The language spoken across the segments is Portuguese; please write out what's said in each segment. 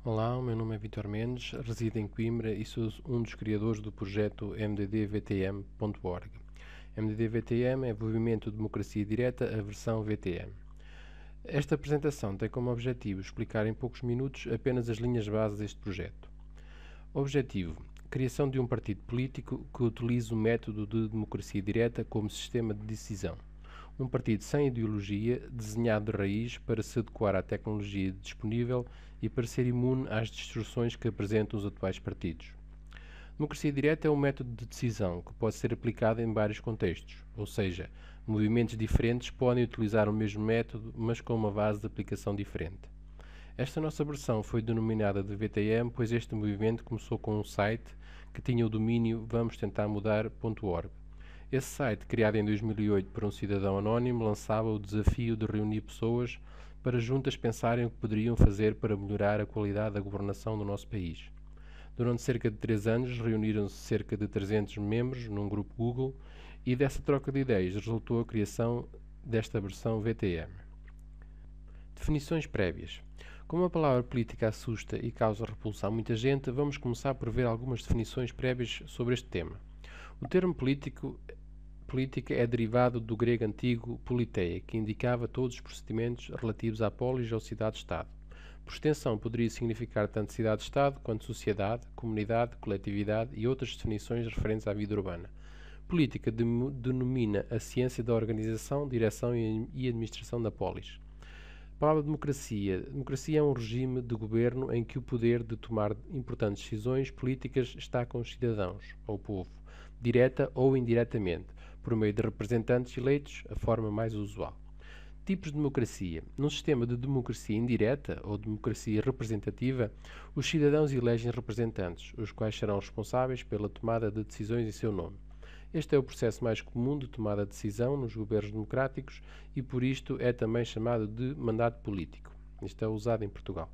Olá, o meu nome é Vítor Mendes, resido em Coimbra e sou um dos criadores do projeto mddvtm.org. MDD-VTM é Movimento de Democracia Direta, a versão VTM. Esta apresentação tem como objetivo explicar em poucos minutos apenas as linhas base deste projeto. Objetivo: criação de um partido político que utilize o método de democracia direta como sistema de decisão. Um partido sem ideologia, desenhado de raiz para se adequar à tecnologia disponível e para ser imune às distorções que apresentam os atuais partidos. Democracia direta é um método de decisão que pode ser aplicado em vários contextos, ou seja, movimentos diferentes podem utilizar o mesmo método, mas com uma base de aplicação diferente. Esta nossa versão foi denominada de VTM, pois este movimento começou com um site que tinha o domínio vamos-tentar-mudar.org. Esse site, criado em 2008 por um cidadão anónimo, lançava o desafio de reunir pessoas para juntas pensarem o que poderiam fazer para melhorar a qualidade da governação do nosso país. Durante cerca de 3 anos, reuniram-se cerca de 300 membros num grupo Google e dessa troca de ideias resultou a criação desta versão VTM. Definições prévias. Como a palavra política assusta e causa repulsa a muita gente, vamos começar por ver algumas definições prévias sobre este tema. O termo política é derivado do grego antigo politeia, que indicava todos os procedimentos relativos à polis ou cidade-estado. Por extensão, poderia significar tanto cidade-estado quanto sociedade, comunidade, coletividade e outras definições referentes à vida urbana. Política denomina a ciência da organização, direção e administração da polis. A palavra democracia. Democracia é um regime de governo em que o poder de tomar importantes decisões políticas está com os cidadãos, ou povo, direta ou indiretamente, por meio de representantes eleitos, a forma mais usual. Tipos de democracia. Num sistema de democracia indireta ou democracia representativa, os cidadãos elegem representantes, os quais serão responsáveis pela tomada de decisões em seu nome. Este é o processo mais comum de tomada de decisão nos governos democráticos e por isto é também chamado de mandato político. Isto é usado em Portugal.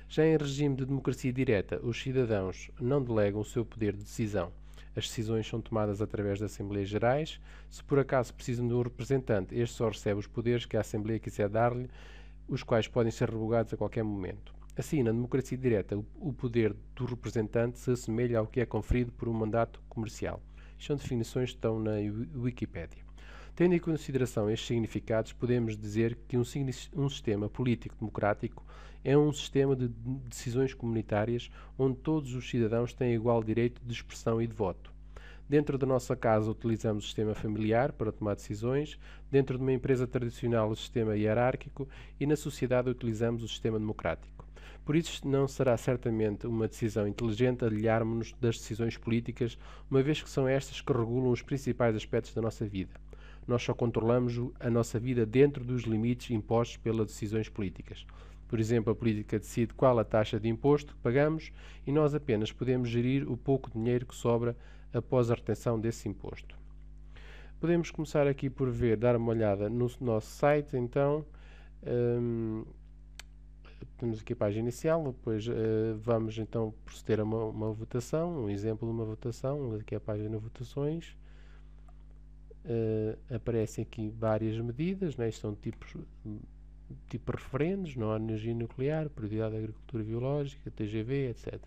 Já em regime de democracia direta, os cidadãos não delegam o seu poder de decisão. As decisões são tomadas através das Assembleias Gerais. Se por acaso precisam de um representante, este só recebe os poderes que a Assembleia quiser dar-lhe, os quais podem ser revogados a qualquer momento. Assim, na democracia direta, o poder do representante se assemelha ao que é conferido por um mandato comercial. São definições que estão na Wikipédia. Tendo em consideração estes significados, podemos dizer que um sistema político democrático é um sistema de decisões comunitárias onde todos os cidadãos têm igual direito de expressão e de voto. Dentro da nossa casa utilizamos o sistema familiar para tomar decisões, dentro de uma empresa tradicional o sistema hierárquico e na sociedade utilizamos o sistema democrático. Por isso não será certamente uma decisão inteligente alhearmos-nos das decisões políticas, uma vez que são estas que regulam os principais aspectos da nossa vida. Nós só controlamos a nossa vida dentro dos limites impostos pelas decisões políticas. Por exemplo, a política decide qual a taxa de imposto que pagamos e nós apenas podemos gerir o pouco dinheiro que sobra após a retenção desse imposto. Podemos começar aqui por dar uma olhada no nosso site, então. Temos aqui a página inicial, depois vamos então proceder a uma votação, um exemplo de uma votação, aqui a página de votações. Aparecem aqui várias medidas, né? Isto são tipo referendos, não há energia nuclear, prioridade da agricultura biológica, TGV, etc.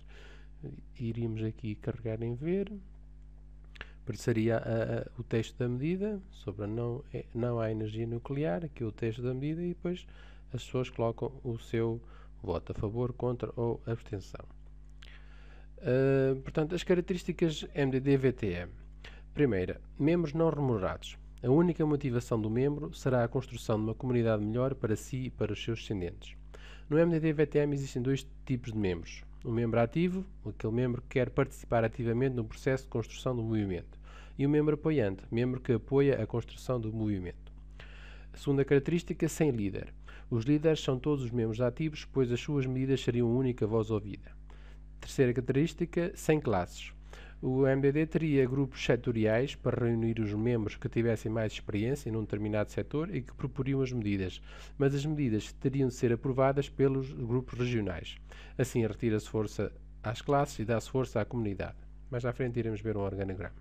Iríamos aqui carregar em ver, apareceria o texto da medida, sobre não há energia nuclear, aqui o texto da medida e depois as pessoas colocam o seu voto a favor, contra ou abstenção. Portanto, as características MDD-VTM. Primeira, membros não remunerados. A única motivação do membro será a construção de uma comunidade melhor para si e para os seus descendentes. No MDD-VTM existem dois tipos de membros. O membro ativo, aquele membro que quer participar ativamente no processo de construção do movimento. E o membro apoiante, membro que apoia a construção do movimento. A segunda característica, sem líder. Os líderes são todos os membros ativos, pois as suas medidas seriam a única voz ouvida. Terceira característica, sem classes. O MDD teria grupos setoriais para reunir os membros que tivessem mais experiência num determinado setor e que proporiam as medidas, mas as medidas teriam de ser aprovadas pelos grupos regionais. Assim, retira-se força às classes e dá-se força à comunidade. Mais à frente iremos ver um organograma.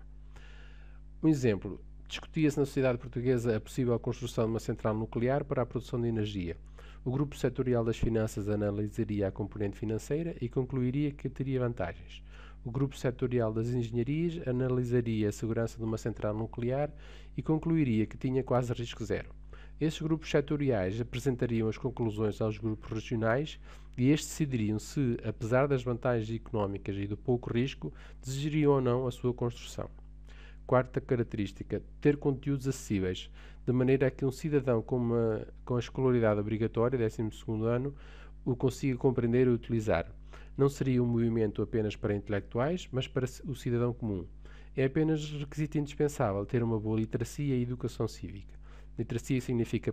Um exemplo. Discutia-se na sociedade portuguesa a possível construção de uma central nuclear para a produção de energia. O grupo setorial das finanças analisaria a componente financeira e concluiria que teria vantagens. O grupo setorial das engenharias analisaria a segurança de uma central nuclear e concluiria que tinha quase risco zero. Esses grupos setoriais apresentariam as conclusões aos grupos regionais e estes decidiriam se, apesar das vantagens económicas e do pouco risco, desejariam ou não a sua construção. Quarta característica, ter conteúdos acessíveis, de maneira a que um cidadão com a escolaridade obrigatória, 12º ano, o consiga compreender e utilizar. Não seria um movimento apenas para intelectuais, mas para o cidadão comum. É apenas requisito indispensável ter uma boa literacia e educação cívica. Literacia significa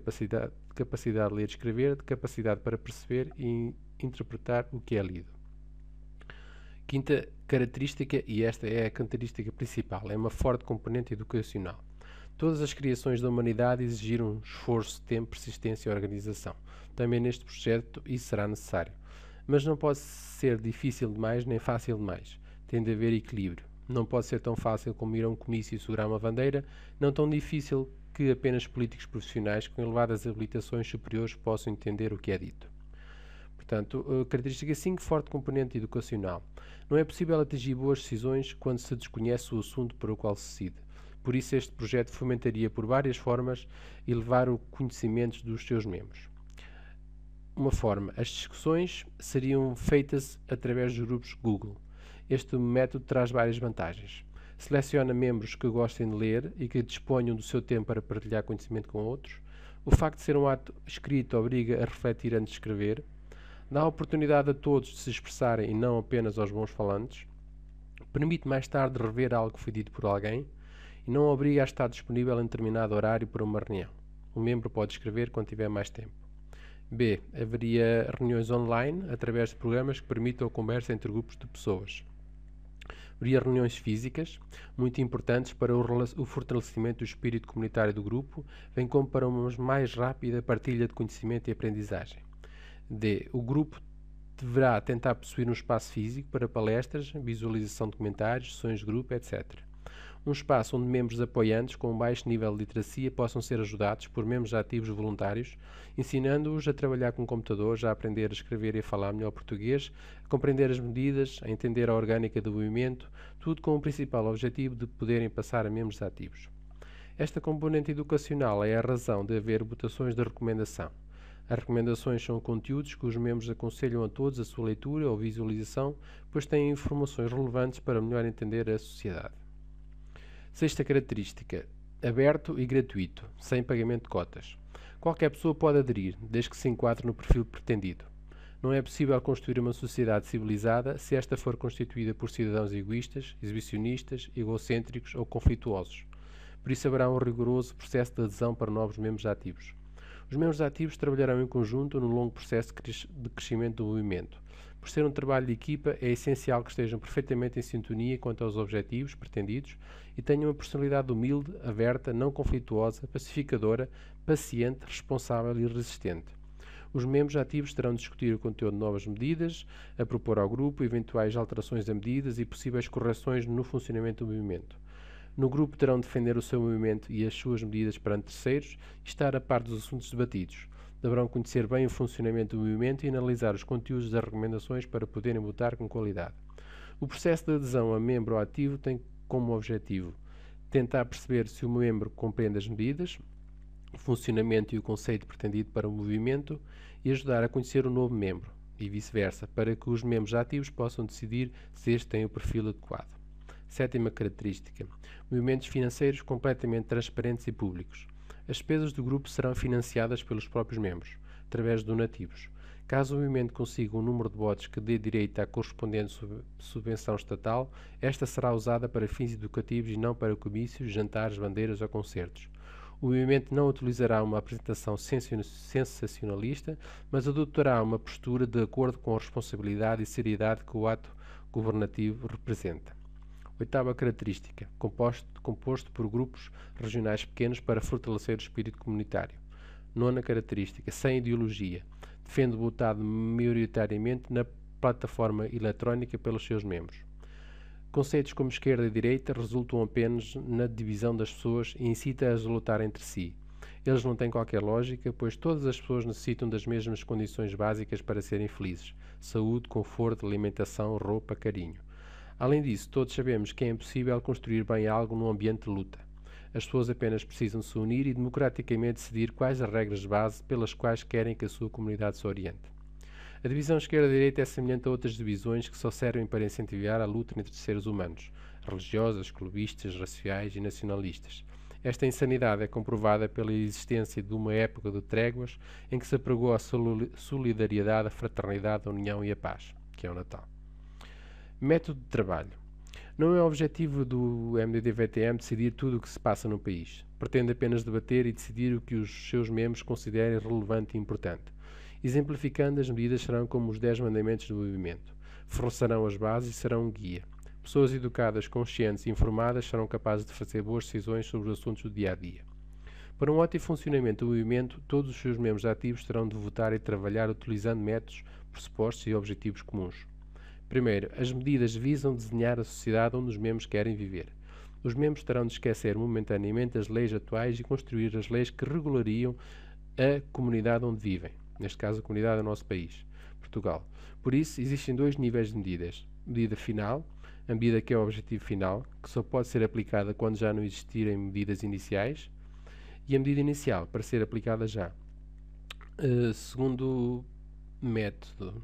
capacidade de ler e escrever, capacidade para perceber e interpretar o que é lido. Quinta característica, e esta é a característica principal, é uma forte componente educacional. Todas as criações da humanidade exigiram esforço, tempo, persistência e organização. Também neste projeto isso será necessário. Mas não pode ser difícil demais nem fácil demais. Tem de haver equilíbrio. Não pode ser tão fácil como ir a um comício e segurar uma bandeira, não tão difícil que apenas políticos profissionais com elevadas habilitações superiores possam entender o que é dito. Portanto, característica 5, forte componente educacional. Não é possível atingir boas decisões quando se desconhece o assunto para o qual se decide. Por isso, este projeto fomentaria por várias formas elevar o conhecimento dos seus membros. Uma forma, as discussões seriam feitas através dos grupos Google. Este método traz várias vantagens. Seleciona membros que gostem de ler e que disponham do seu tempo para partilhar conhecimento com outros. O facto de ser um ato escrito obriga a refletir antes de escrever. Dá oportunidade a todos de se expressarem e não apenas aos bons falantes. Permite mais tarde rever algo que foi dito por alguém. E não obriga a estar disponível em determinado horário para uma reunião. O membro pode escrever quando tiver mais tempo. B. Haveria reuniões online através de programas que permitam a conversa entre grupos de pessoas. Haveria reuniões físicas, muito importantes para o fortalecimento do espírito comunitário do grupo, bem como para uma mais rápida partilha de conhecimento e aprendizagem. D. O grupo deverá tentar possuir um espaço físico para palestras, visualização de comentários, sessões de grupo, etc. Um espaço onde membros apoiantes com um baixo nível de literacia possam ser ajudados por membros ativos voluntários, ensinando-os a trabalhar com computadores, a aprender a escrever e a falar melhor português, a compreender as medidas, a entender a orgânica do movimento, tudo com o principal objetivo de poderem passar a membros ativos. Esta componente educacional é a razão de haver votações de recomendação. As recomendações são conteúdos que os membros aconselham a todos a sua leitura ou visualização, pois têm informações relevantes para melhor entender a sociedade. Sexta característica, aberto e gratuito, sem pagamento de cotas. Qualquer pessoa pode aderir, desde que se enquadre no perfil pretendido. Não é possível construir uma sociedade civilizada se esta for constituída por cidadãos egoístas, exibicionistas, egocêntricos ou conflituosos. Por isso haverá um rigoroso processo de adesão para novos membros ativos. Os membros ativos trabalharão em conjunto num longo processo de crescimento do movimento. Por ser um trabalho de equipa, é essencial que estejam perfeitamente em sintonia quanto aos objetivos pretendidos e tenham uma personalidade humilde, aberta, não conflituosa, pacificadora, paciente, responsável e resistente. Os membros ativos terão de discutir o conteúdo de novas medidas, a propor ao grupo eventuais alterações a medidas e possíveis correções no funcionamento do movimento. No grupo terão de defender o seu movimento e as suas medidas perante terceiros e estar a par dos assuntos debatidos. Deverão conhecer bem o funcionamento do movimento e analisar os conteúdos das recomendações para poderem votar com qualidade. O processo de adesão a membro ativo tem como objetivo tentar perceber se o membro compreende as medidas, o funcionamento e o conceito pretendido para o movimento e ajudar a conhecer o novo membro, e vice-versa, para que os membros ativos possam decidir se este tem o perfil adequado. Sétima característica, movimentos financeiros completamente transparentes e públicos. As despesas do grupo serão financiadas pelos próprios membros, através de donativos. Caso o movimento consiga um número de votos que dê direito à correspondente subvenção estatal, esta será usada para fins educativos e não para comícios, jantares, bandeiras ou concertos. O movimento não utilizará uma apresentação sensacionalista, mas adotará uma postura de acordo com a responsabilidade e seriedade que o ato governativo representa. Oitava característica, composto por grupos regionais pequenos para fortalecer o espírito comunitário. Nona característica, sem ideologia, defende votado maioritariamente na plataforma eletrónica pelos seus membros. Conceitos como esquerda e direita resultam apenas na divisão das pessoas e incita-as a lutar entre si. Eles não têm qualquer lógica, pois todas as pessoas necessitam das mesmas condições básicas para serem felizes: saúde, conforto, alimentação, roupa, carinho. Além disso, todos sabemos que é impossível construir bem algo num ambiente de luta. As pessoas apenas precisam se unir e democraticamente decidir quais as regras de base pelas quais querem que a sua comunidade se oriente. A divisão esquerda-direita é semelhante a outras divisões que só servem para incentivar a luta entre seres humanos, religiosas, clubistas, raciais e nacionalistas. Esta insanidade é comprovada pela existência de uma época de tréguas em que se apregou a solidariedade, a fraternidade, a união e a paz, que é o Natal. Método de trabalho. Não é o objetivo do MDD-VTM decidir tudo o que se passa no país. Pretende apenas debater e decidir o que os seus membros considerem relevante e importante. Exemplificando, as medidas serão como os 10 mandamentos do movimento. Forçarão as bases e serão um guia. Pessoas educadas, conscientes e informadas serão capazes de fazer boas decisões sobre os assuntos do dia-a-dia. Para um ótimo funcionamento do movimento, todos os seus membros ativos terão de votar e trabalhar utilizando métodos, pressupostos e objetivos comuns. Primeiro, as medidas visam desenhar a sociedade onde os membros querem viver. Os membros terão de esquecer momentaneamente as leis atuais e construir as leis que regulariam a comunidade onde vivem. Neste caso, a comunidade do nosso país, Portugal. Por isso, existem dois níveis de medidas. Medida final, a medida que é o objetivo final, que só pode ser aplicada quando já não existirem medidas iniciais, e a medida inicial, para ser aplicada já. Segundo método,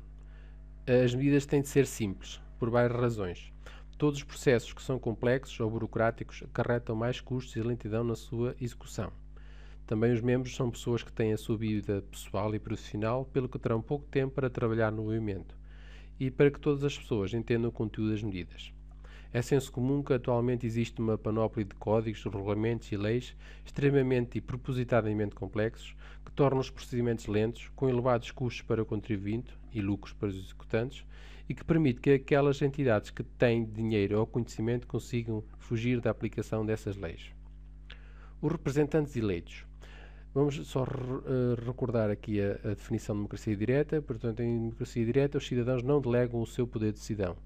as medidas têm de ser simples, por várias razões. Todos os processos que são complexos ou burocráticos acarretam mais custos e lentidão na sua execução. Também os membros são pessoas que têm a sua vida pessoal e profissional, pelo que terão pouco tempo para trabalhar no movimento, e para que todas as pessoas entendam o conteúdo das medidas. É senso comum que atualmente existe uma panóplia de códigos, regulamentos e leis extremamente e propositadamente complexos, que tornam os procedimentos lentos, com elevados custos para o contribuinte e lucros para os executantes, e que permite que aquelas entidades que têm dinheiro ou conhecimento consigam fugir da aplicação dessas leis. Os representantes eleitos. Vamos só recordar aqui a definição de democracia direta. Portanto, em democracia direta, os cidadãos não delegam o seu poder de decisão.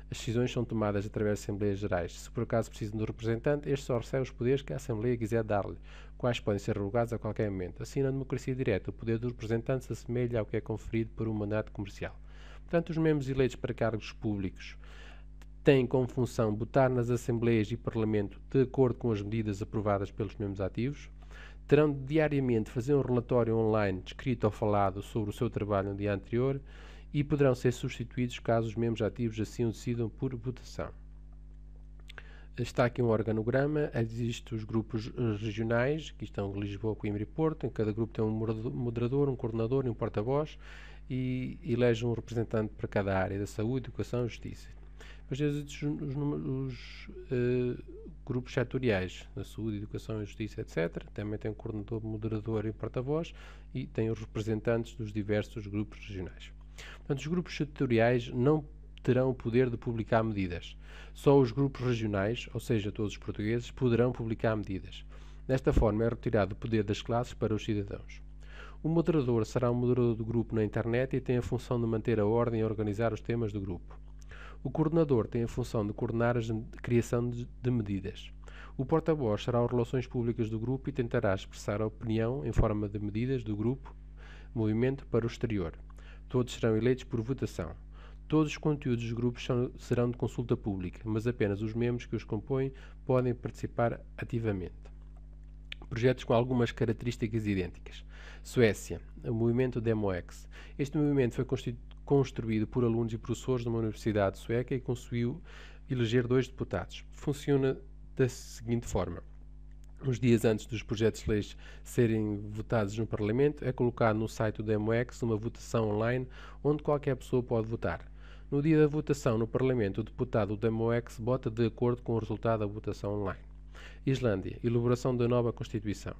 As decisões são tomadas através de Assembleias Gerais. Se por acaso precisam do representante, este só recebe os poderes que a Assembleia quiser dar-lhe, quais podem ser revogados a qualquer momento. Assim, na democracia direta, o poder do representante se assemelha ao que é conferido por um mandato comercial. Portanto, os membros eleitos para cargos públicos têm como função votar nas Assembleias e Parlamento de acordo com as medidas aprovadas pelos membros ativos. Terão de diariamente fazer um relatório online, escrito ou falado, sobre o seu trabalho no dia anterior, e poderão ser substituídos caso os membros ativos assim o decidam por votação. Está aqui um organograma, existem os grupos regionais, que estão Lisboa, Coimbra e Porto. Em cada grupo tem um moderador, um coordenador e um porta-voz, e elege um representante para cada área da saúde, educação e justiça. Depois existem os grupos setoriais, da saúde, educação e justiça, etc. Também tem um coordenador, moderador e porta-voz, e tem os representantes dos diversos grupos regionais. Portanto, os grupos setoriais não terão o poder de publicar medidas. Só os grupos regionais, ou seja, todos os portugueses, poderão publicar medidas. Desta forma, é retirado o poder das classes para os cidadãos. O moderador será um moderador do grupo na internet e tem a função de manter a ordem e organizar os temas do grupo. O coordenador tem a função de coordenar a criação de medidas. O porta-voz será as relações públicas do grupo e tentará expressar a opinião em forma de medidas do grupo, movimento para o exterior. Todos serão eleitos por votação. Todos os conteúdos dos grupos serão de consulta pública, mas apenas os membros que os compõem podem participar ativamente. Projetos com algumas características idênticas. Suécia, o movimento DemoX. Este movimento foi construído por alunos e professores de uma universidade sueca e conseguiu eleger 2 deputados. Funciona da seguinte forma. Uns dias antes dos projetos de leis serem votados no Parlamento, é colocado no site do DemoX uma votação online onde qualquer pessoa pode votar. No dia da votação no Parlamento, o deputado do DemoX vota de acordo com o resultado da votação online. Islândia, elaboração da nova Constituição.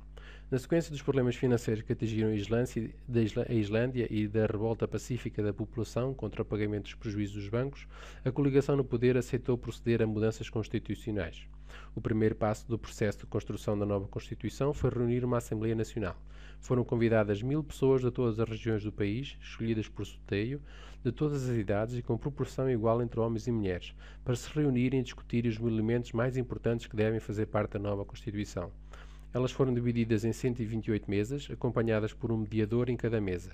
Na sequência dos problemas financeiros que atingiram a Islândia e da revolta pacífica da população contra o pagamento dos prejuízos dos bancos, a coligação no poder aceitou proceder a mudanças constitucionais. O primeiro passo do processo de construção da nova Constituição foi reunir uma Assembleia Nacional. Foram convidadas 1000 pessoas de todas as regiões do país, escolhidas por sorteio, de todas as idades e com proporção igual entre homens e mulheres, para se reunirem e discutirem os elementos mais importantes que devem fazer parte da nova Constituição. Elas foram divididas em 128 mesas, acompanhadas por um mediador em cada mesa.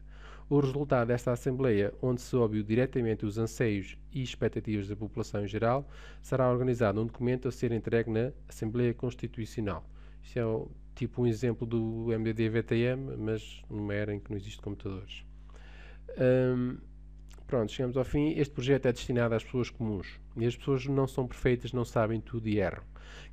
O resultado desta Assembleia, onde se ouviu diretamente os anseios e expectativas da população em geral, será organizado um documento a ser entregue na Assembleia Constitucional. Isto é tipo um exemplo do MDD-VTM, mas numa era em que não existem computadores. Pronto, chegamos ao fim. Este projeto é destinado às pessoas comuns. E as pessoas não são perfeitas, não sabem tudo e erram.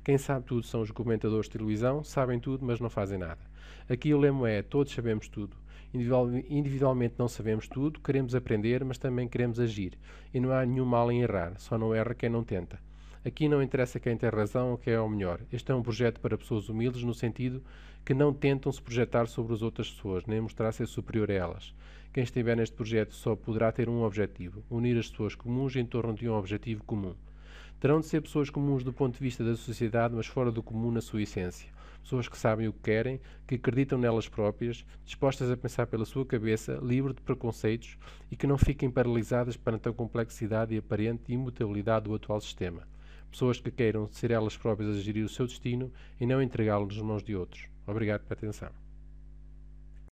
Quem sabe tudo são os comentadores de televisão, sabem tudo, mas não fazem nada. Aqui o lema é: todos sabemos tudo. Individualmente não sabemos tudo, queremos aprender, mas também queremos agir. E não há nenhum mal em errar, só não erra quem não tenta. Aqui não interessa quem tem razão ou quem é o melhor. Este é um projeto para pessoas humildes, no sentido que não tentam se projetar sobre as outras pessoas, nem mostrar ser superior a elas. Quem estiver neste projeto só poderá ter um objetivo: unir as pessoas comuns em torno de um objetivo comum. Terão de ser pessoas comuns do ponto de vista da sociedade, mas fora do comum na sua essência. Pessoas que sabem o que querem, que acreditam nelas próprias, dispostas a pensar pela sua cabeça, livre de preconceitos e que não fiquem paralisadas perante a complexidade e aparente imutabilidade do atual sistema. Pessoas que queiram ser elas próprias a gerir o seu destino e não entregá-lo nas mãos de outros. Obrigado pela atenção.